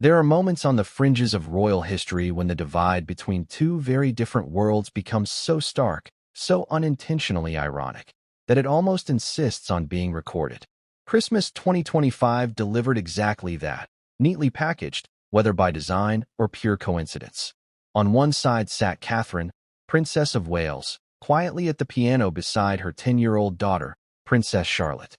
There are moments on the fringes of royal history when the divide between two very different worlds becomes so stark, so unintentionally ironic, that it almost insists on being recorded. Christmas 2025 delivered exactly that, neatly packaged, whether by design or pure coincidence. On one side sat Catherine, Princess of Wales, quietly at the piano beside her 10-year-old daughter, Princess Charlotte.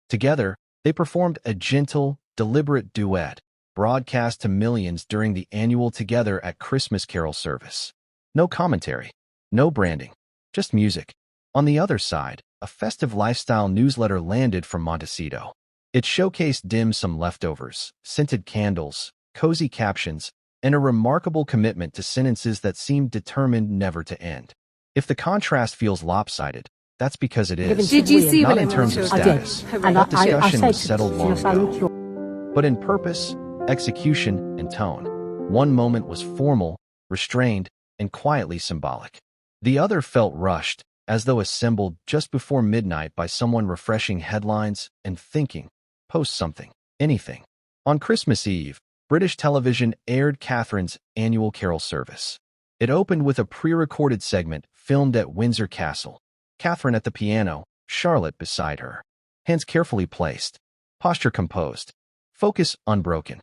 Together, they performed a gentle, deliberate duet, broadcast to millions during the annual Together at Christmas Carol service. No commentary, no branding, just music. On the other side, a festive lifestyle newsletter landed from Montecito. It showcased dim sum leftovers, scented candles, cozy captions, and a remarkable commitment to sentences that seemed determined never to end. If the contrast feels lopsided, that's because it is. Did you see Not what in terms of I did? status. And That discussion I was settled long ago. But in purpose, execution, and tone. One moment was formal, restrained, and quietly symbolic. The other felt rushed, as though assembled just before midnight by someone refreshing headlines and thinking, post something, anything. On Christmas Eve, British television aired Catherine's annual carol service. It opened with a pre-recorded segment filmed at Windsor Castle. Catherine at the piano, Charlotte beside her. Hands carefully placed, posture composed, focus unbroken.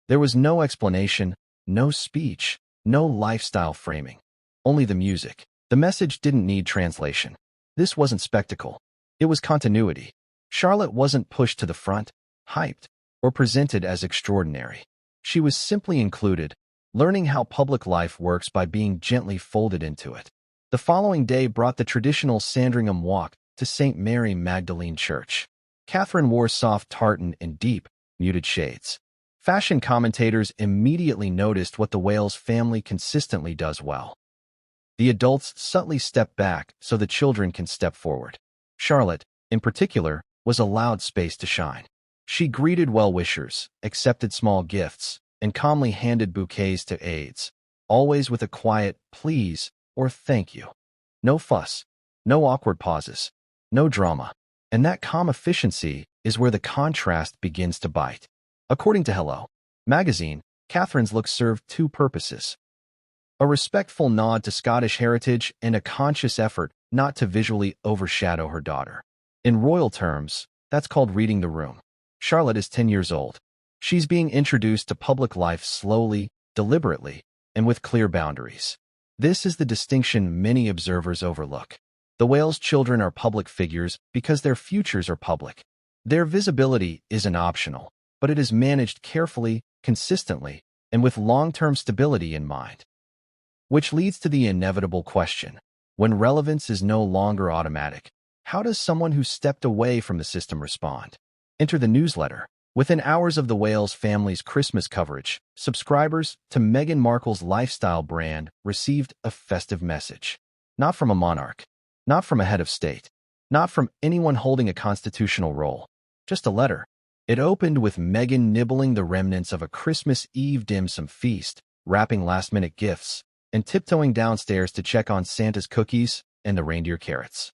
There was no explanation, no speech, no lifestyle framing. Only the music. The message didn't need translation. This wasn't spectacle. It was continuity. Charlotte wasn't pushed to the front, hyped, or presented as extraordinary. She was simply included, learning how public life works by being gently folded into it. The following day brought the traditional Sandringham walk to St. Mary Magdalene Church. Catherine wore soft tartan in deep, muted shades. Fashion commentators immediately noticed what the Wales family consistently does well. The adults subtly step back so the children can step forward. Charlotte, in particular, was allowed space to shine. She greeted well-wishers, accepted small gifts, and calmly handed bouquets to aides, always with a quiet please or thank you. No fuss, no awkward pauses, no drama. And that calm efficiency is where the contrast begins to bite. According to Hello magazine, Catherine's look served two purposes: a respectful nod to Scottish heritage and a conscious effort not to visually overshadow her daughter. In royal terms, that's called reading the room. Charlotte is 10 years old. She's being introduced to public life slowly, deliberately, and with clear boundaries. This is the distinction many observers overlook. The Wales children are public figures because their futures are public. Their visibility isn't optional, but it is managed carefully, consistently, and with long-term stability in mind. Which leads to the inevitable question: when relevance is no longer automatic, how does someone who stepped away from the system respond? Enter the newsletter. Within hours of the Wales family's Christmas coverage, subscribers to Meghan Markle's lifestyle brand received a festive message. Not from a monarch, not from a head of state, not from anyone holding a constitutional role. Just a letter. It opened with Meghan nibbling the remnants of a Christmas Eve dim sum feast, wrapping last-minute gifts, and tiptoeing downstairs to check on Santa's cookies and the reindeer carrots.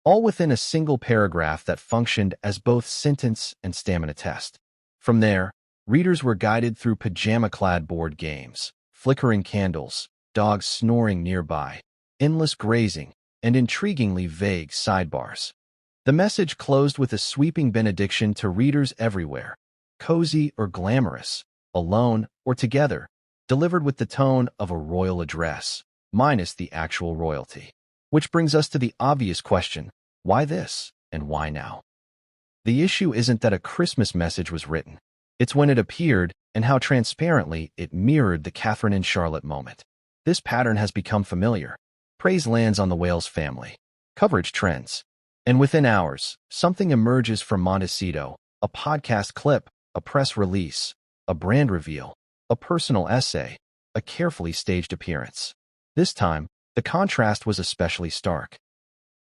All within a single paragraph that functioned as both sentence and stamina test. From there, readers were guided through pajama-clad board games, flickering candles, dogs snoring nearby, endless grazing, and intriguingly vague sidebars. The message closed with a sweeping benediction to readers everywhere, cozy or glamorous, alone or together, delivered with the tone of a royal address, minus the actual royalty. Which brings us to the obvious question: why this, and why now? The issue isn't that a Christmas message was written. It's when it appeared and how transparently it mirrored the Catherine and Charlotte moment. This pattern has become familiar. Praise lands on the Wales family. Coverage trends. And within hours, something emerges from Montecito: a podcast clip, a press release, a brand reveal, a personal essay, a carefully staged appearance. This time, the contrast was especially stark.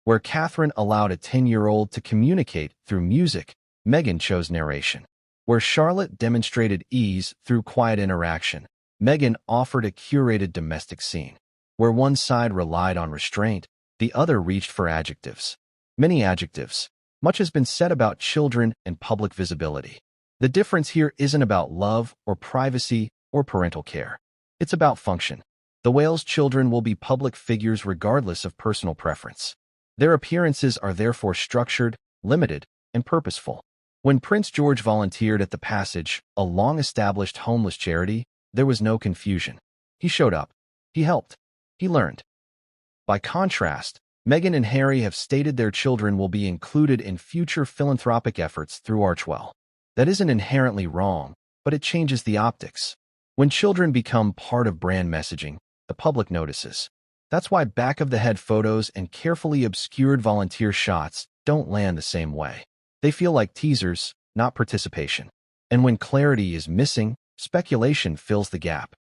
Where Catherine allowed a 10-year-old to communicate through music, Meghan chose narration. Where Charlotte demonstrated ease through quiet interaction, Meghan offered a curated domestic scene. Where one side relied on restraint, the other reached for adjectives. Many adjectives. Much has been said about children and public visibility. The difference here isn't about love or privacy or parental care. It's about function. The whale's children will be public figures regardless of personal preference. Their appearances are therefore structured, limited, and purposeful. When Prince George volunteered at the Passage, a long-established homeless charity, there was no confusion. He showed up. He helped. He learned. By contrast, Meghan and Harry have stated their children will be included in future philanthropic efforts through Archewell. That isn't inherently wrong, but it changes the optics. When children become part of brand messaging, the public notices. That's why back-of-the-head photos and carefully obscured volunteer shots don't land the same way. They feel like teasers, not participation. And when clarity is missing, speculation fills the gap.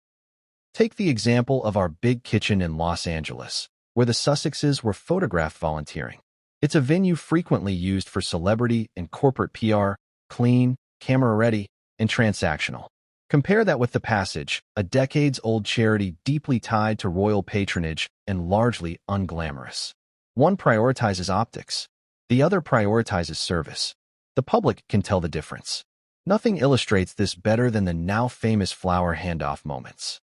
Take the example of our big kitchen in Los Angeles, where the Sussexes were photographed volunteering. It's a venue frequently used for celebrity and corporate PR, clean, camera-ready, and transactional. Compare that with the Passage, a decades-old charity deeply tied to royal patronage and largely unglamorous. One prioritizes optics. The other prioritizes service. The public can tell the difference. Nothing illustrates this better than the now-famous flower handoff moments.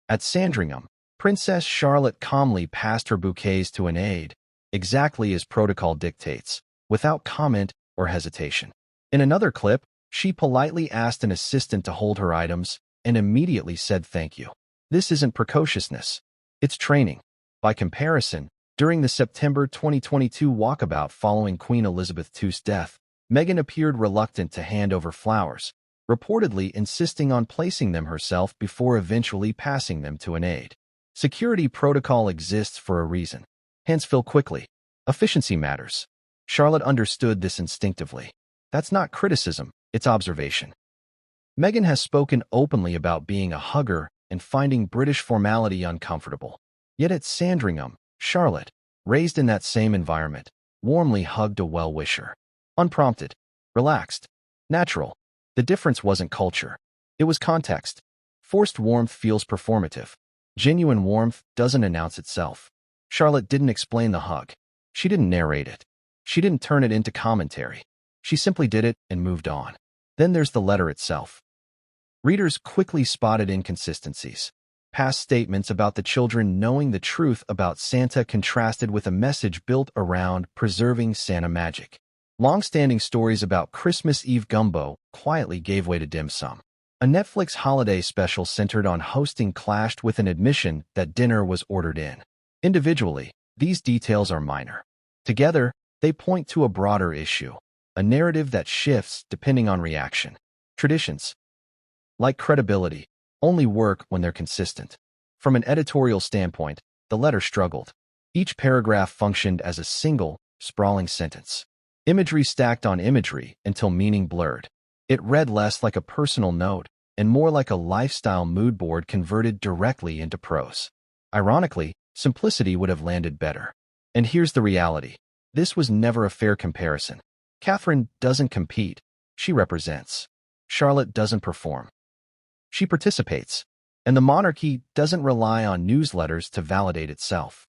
At Sandringham, Princess Charlotte calmly passed her bouquets to an aide, exactly as protocol dictates, without comment or hesitation. In another clip, she politely asked an assistant to hold her items and immediately said thank you. This isn't precociousness. It's training. By comparison, during the September 2022 walkabout following Queen Elizabeth II's death, Meghan appeared reluctant to hand over flowers, reportedly insisting on placing them herself before eventually passing them to an aide. Security protocol exists for a reason. Hands fill quickly. Efficiency matters. Charlotte understood this instinctively. That's not criticism, it's observation. Meghan has spoken openly about being a hugger and finding British formality uncomfortable. Yet at Sandringham, Charlotte, raised in that same environment, warmly hugged a well-wisher. Unprompted, relaxed, natural. The difference wasn't culture. It was context. Forced warmth feels performative. Genuine warmth doesn't announce itself. Charlotte didn't explain the hug. She didn't narrate it. She didn't turn it into commentary. She simply did it and moved on. Then there's the letter itself. Readers quickly spotted inconsistencies. Past statements about the children knowing the truth about Santa contrasted with a message built around preserving Santa magic. Long-standing stories about Christmas Eve gumbo quietly gave way to dim sum. A Netflix holiday special centered on hosting clashed with an admission that dinner was ordered in. Individually, these details are minor. Together, they point to a broader issue, a narrative that shifts depending on reaction. Traditions, like credibility, only work when they're consistent. From an editorial standpoint, the letter struggled. Each paragraph functioned as a single, sprawling sentence. Imagery stacked on imagery until meaning blurred. It read less like a personal note and more like a lifestyle mood board converted directly into prose. Ironically, simplicity would have landed better. And here's the reality. This was never a fair comparison. Catherine doesn't compete. She represents. Charlotte doesn't perform. She participates. And the monarchy doesn't rely on newsletters to validate itself.